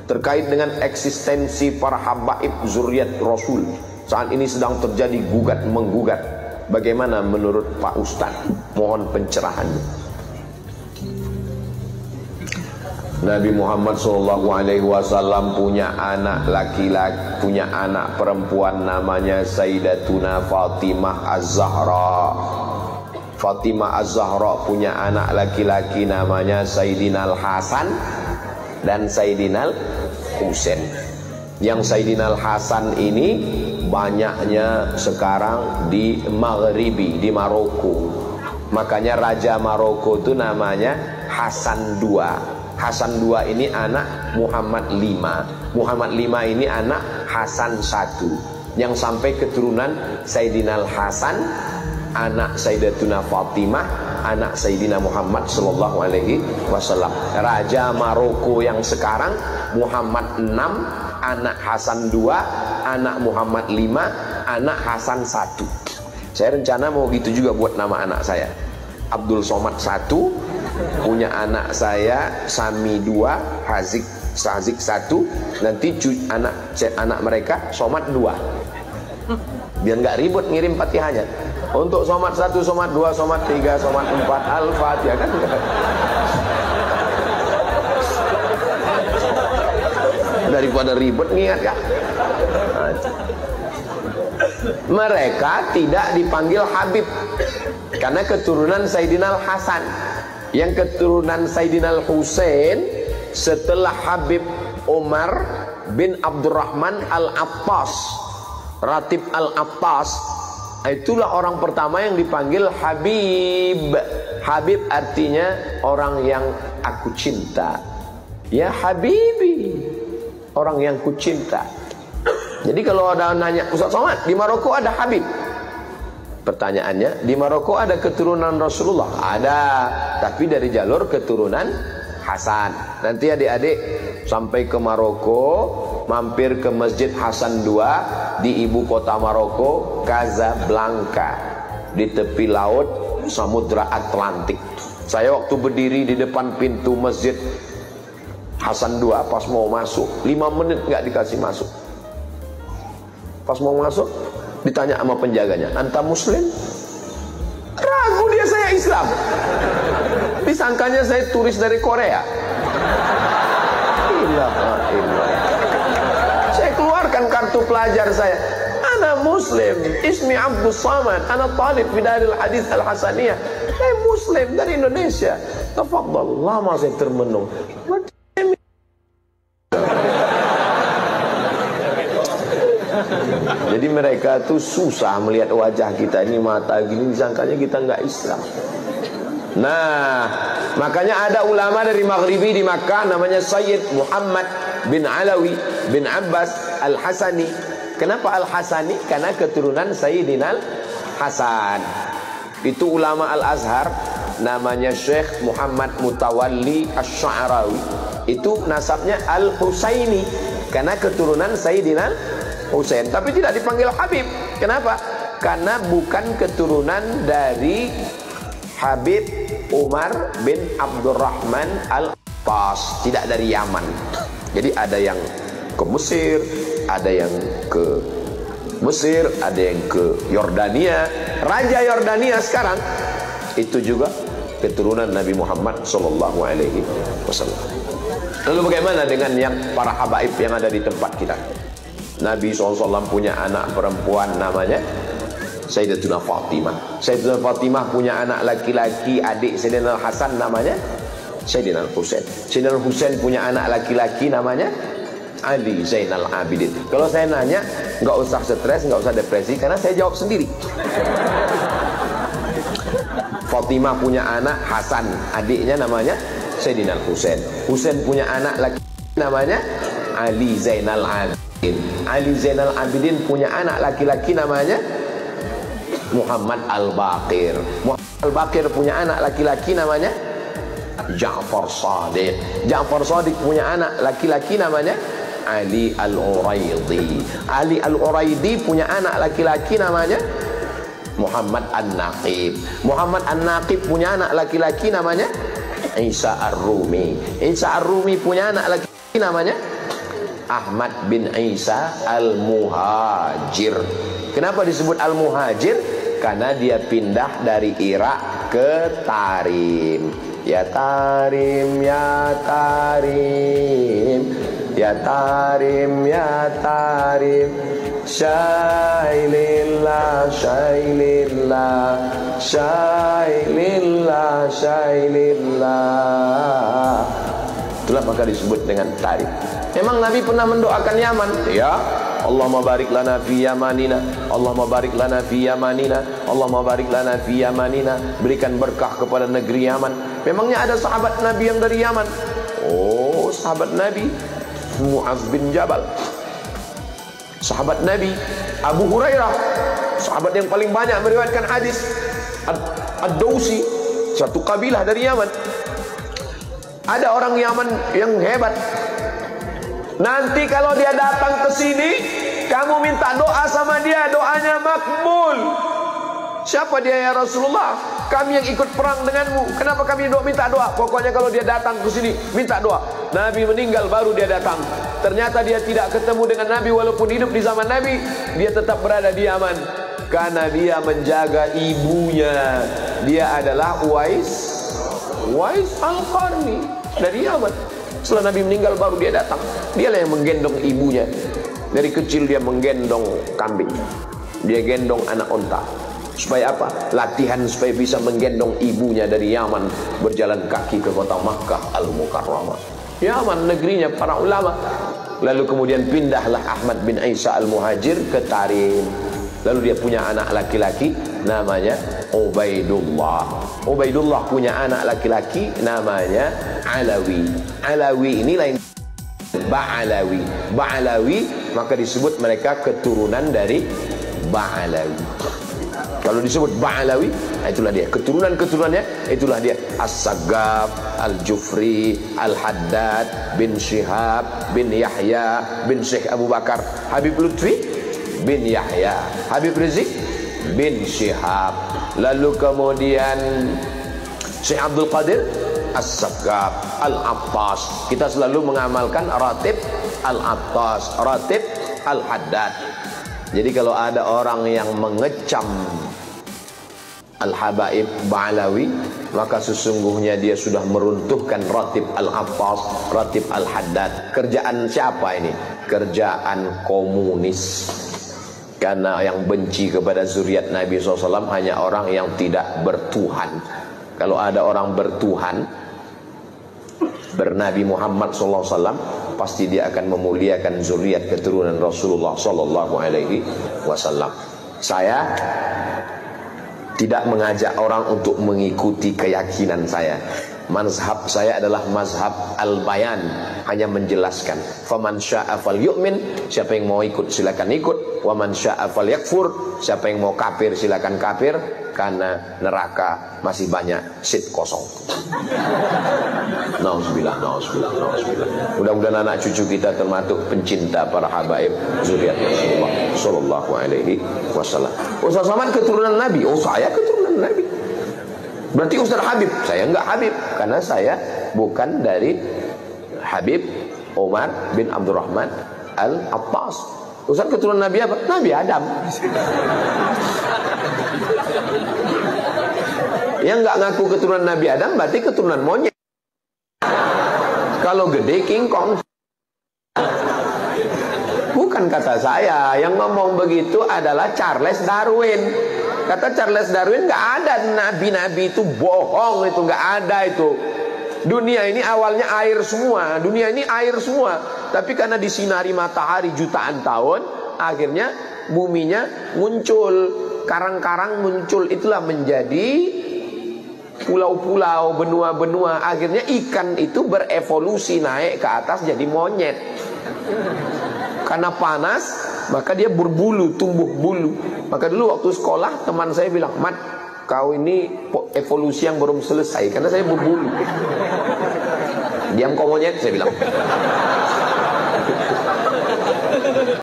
terkait dengan eksistensi para habaib zuriat Rasul. Saat ini sedang terjadi gugat menggugat. Bagaimana menurut Pak Ustadz? Mohon pencerahannya. Nabi Muhammad SAW punya anak laki-laki, punya anak perempuan namanya Sayyidatuna Fatimah Az-Zahra. Fatimah Az-Zahra punya anak laki-laki namanya Sayyidina Al-Hasan dan Sayyidina Al-Husain. Yang Sayyidina Al-Hasan ini banyaknya sekarang di Maghribi, di Maroko. Makanya Raja Maroko itu namanya Hasan II. Hasan II ini anak Muhammad V. Muhammad V ini anak Hasan I. Yang sampai keturunan Sayyidina Al-Hasan, anak Sayyidatuna Fatimah, anak Sayyidina Muhammad sallallahu alaihi wasallam. Raja Maroko yang sekarang Muhammad VI, anak Hasan II, anak Muhammad V, anak Hasan I. Saya rencana mau gitu juga buat nama anak saya. Abdul Somad I, punya anak saya Sami II, Sazik I, nanti anak mereka Somad II. Biar nggak ribut ngirim Fatihahnya. Untuk Somad 1, Somad 2, Somad 3, Somad 4, Al-Fatihah kan. Daripada ribet ngingat kan. Mereka tidak dipanggil Habib karena keturunan Sayyidina Al-Hasan. Yang keturunan Sayyidina Al-Husain setelah Habib Umar bin Abdurrahman Al-Attas, Ratib Al-Attas, itulah orang pertama yang dipanggil Habib. Habib artinya orang yang aku cinta. Ya Habibi, orang yang ku cinta. Jadi kalau ada nanya, Ustaz Somad, di Maroko ada Habib? Pertanyaannya, di Maroko ada keturunan Rasulullah? Ada, tapi dari jalur keturunan Hasan. Nanti adik-adik sampai ke Maroko, mampir ke Masjid Hasan II di ibu kota Maroko, Casablanca, di tepi laut Samudra Atlantik. Saya waktu berdiri di depan pintu Masjid Hasan II, pas mau masuk 5 menit nggak dikasih masuk. Pas mau masuk ditanya sama penjaganya, anta muslim? Ragu dia, saya Islam. Disangkanya saya turis dari Korea. Saya keluarkan kartu pelajar saya. Ana muslim, ismi Abdul Samad, ana talib fi Daril Hadis Al-Hasaniyah. Saya muslim dari Indonesia. Tafadhal. Lama saya termenung. Jadi mereka tuh susah melihat wajah kita ini, mata gini, disangkanya kita nggak Islam. Nah, makanya ada ulama dari Maghribi di Makkah namanya Sayyid Muhammad bin Alawi bin Abbas Al-Hasani. Kenapa Al-Hasani? Karena keturunan Sayyidina Al-Hasan. Itu ulama Al-Azhar namanya Syekh Muhammad Mutawalli Asy-Sya'rawi. Itu nasabnya Al-Husaini karena keturunan Sayyidina Husain, tapi tidak dipanggil Habib. Kenapa? Karena bukan keturunan dari Habib Umar bin Abdurrahman Al-Attas, tidak dari Yaman. Jadi ada yang ke Mesir, ada yang ke Mesir, ada yang ke Yordania. Raja Yordania sekarang itu juga keturunan Nabi Muhammad SAW. Lalu bagaimana dengan yang para habaib yang ada di tempat kita? Nabi SAW punya anak perempuan namanya Sayyidatuna Fatimah. Sayyidatuna Fatimah punya anak laki-laki, adik Sayyidina Al-Hasan namanya Sayyidina Al-Husain. Sayyidina Al-Husain punya anak laki-laki namanya Ali Zainal Abidin. Kalau saya nanya, nggak usah stres, nggak usah depresi, karena saya jawab sendiri. Fatimah punya anak Hasan, adiknya namanya Sayyidina Al-Husain. Husain punya anak laki namanya Ali Zainal Abidin. Ali Zainal Abidin punya anak laki-laki namanya Muhammad Al-Baqir. Muhammad Al-Baqir punya anak laki-laki namanya Ja'far Shadiq. Ja'far Shadiq punya anak laki-laki namanya Ali Al-Uraidi. Ali Al-Uraidi punya anak laki-laki namanya Muhammad An-Naqib. Muhammad An-Naqib punya anak laki-laki namanya Isa Ar-Rumi. Isa Ar-Rumi punya anak laki-laki namanya Ahmad bin Isa Al-Muhajir. Kenapa disebut Al-Muhajir? Karena dia pindah dari Irak ke Tarim. Ya Tarim, ya Tarim, ya Tarim, ya Tarim, Syailillah, Syailillah, Syailillah, Syailillah. Itulah maka disebut dengan Tarim. Memang Nabi pernah mendoakan Yaman? Ya. Allahumma barik lana fi yamanina, Allahumma barik lana fi yamanina, Allahumma barik lana fi yamanina. Berikan berkah kepada negeri Yaman. Memangnya ada sahabat Nabi yang dari Yaman? Oh, sahabat Nabi Mu'adz bin Jabal, sahabat Nabi Abu Hurairah, sahabat yang paling banyak meriwayatkan hadis, Ad-Dausi, satu kabilah dari Yaman. Ada orang Yaman yang hebat. Nanti kalau dia datang ke sini, kamu minta doa sama dia, doanya makbul. Siapa dia ya Rasulullah? Kami yang ikut perang denganmu. Kenapa kami minta doa? Pokoknya kalau dia datang ke sini, minta doa. Nabi meninggal baru dia datang. Ternyata dia tidak ketemu dengan Nabi walaupun hidup di zaman Nabi. Dia tetap berada di Yaman karena dia menjaga ibunya. Dia adalah Uwais Al-Qarni dari Yaman. Setelah Nabi meninggal baru dia datang. Dialah yang menggendong ibunya. Dari kecil dia menggendong kambing, dia gendong anak unta. Supaya apa? Latihan supaya bisa menggendong ibunya dari Yaman, berjalan kaki ke kota Makkah Al-Mukarramah. Yaman negerinya para ulama. Lalu kemudian pindahlah Ahmad bin Isa Al-Muhajir ke Tarim. Lalu dia punya anak laki-laki namanya Ubaidullah. Ubaidullah punya anak laki-laki namanya Alawi. Alawi ini lain Ba'alawi. Ba'alawi maka disebut mereka keturunan dari Ba'alawi. Kalau disebut Ba'alawi, itulah dia keturunan-keturunannya, itulah dia As-Saggaf, Al-Jufri, Al-Haddad bin Syihab bin Yahya bin Syekh Abu Bakar, Habib Lutfi bin Yahya, Habib Rizik bin Syihab. Lalu kemudian Syekh Abdul Qadir As-Saggaf, Al-Attas. Kita selalu mengamalkan Ratib Al-Attas, Ratib Al-Haddad. Jadi kalau ada orang yang mengecam Al-Habaib Ba'alawi, maka sesungguhnya dia sudah meruntuhkan Ratib Al-Attas, Ratib Al-Haddad. Kerjaan siapa ini? Kerjaan komunis. Karena yang benci kepada zuriat Nabi SAW hanya orang yang tidak bertuhan. Kalau ada orang bertuhan, bernabi Muhammad SAW, pasti dia akan memuliakan zuriat keturunan Rasulullah SAW. Saya tidak mengajak orang untuk mengikuti keyakinan saya. Mazhab saya adalah mazhab al-bayan, hanya menjelaskan. Faman syaa falyu'min, siapa yang mau ikut silakan ikut. Wa man syaa falyakfur, siapa yang mau kafir silakan kafir, karena neraka masih banyak seat kosong. Nauzubillah, nauzubillah, nauzubillah. Mudah-mudahan anak cucu kita termasuk pencinta para habaib zuriat Rasulullah sallallahu alaihi wasallam. Ustaz Somad keturunan Nabi. Oh, saya keturunan Nabi. Berarti Ustaz Habib. Saya enggak Habib, karena saya bukan dari Habib Umar bin Abdurrahman Al-Attas. Ustaz keturunan Nabi apa? Nabi Adam. Yang enggak ngaku keturunan Nabi Adam berarti keturunan monyet. Kalau gede King Kong. Bukan kata saya, yang ngomong begitu adalah Charles Darwin. Kata Charles Darwin, nggak ada nabi-nabi, itu bohong, itu nggak ada itu. Dunia ini awalnya air semua, dunia ini air semua. Tapi karena disinari matahari jutaan tahun, akhirnya buminya muncul, karang-karang muncul, itulah menjadi pulau-pulau, benua-benua. Akhirnya ikan itu berevolusi naik ke atas jadi monyet. Karena panas, maka dia berbulu, tumbuh bulu. Maka dulu waktu sekolah teman saya bilang, "Mat, kau ini evolusi yang belum selesai." Karena saya berbulu. Diam kau monyet, saya bilang.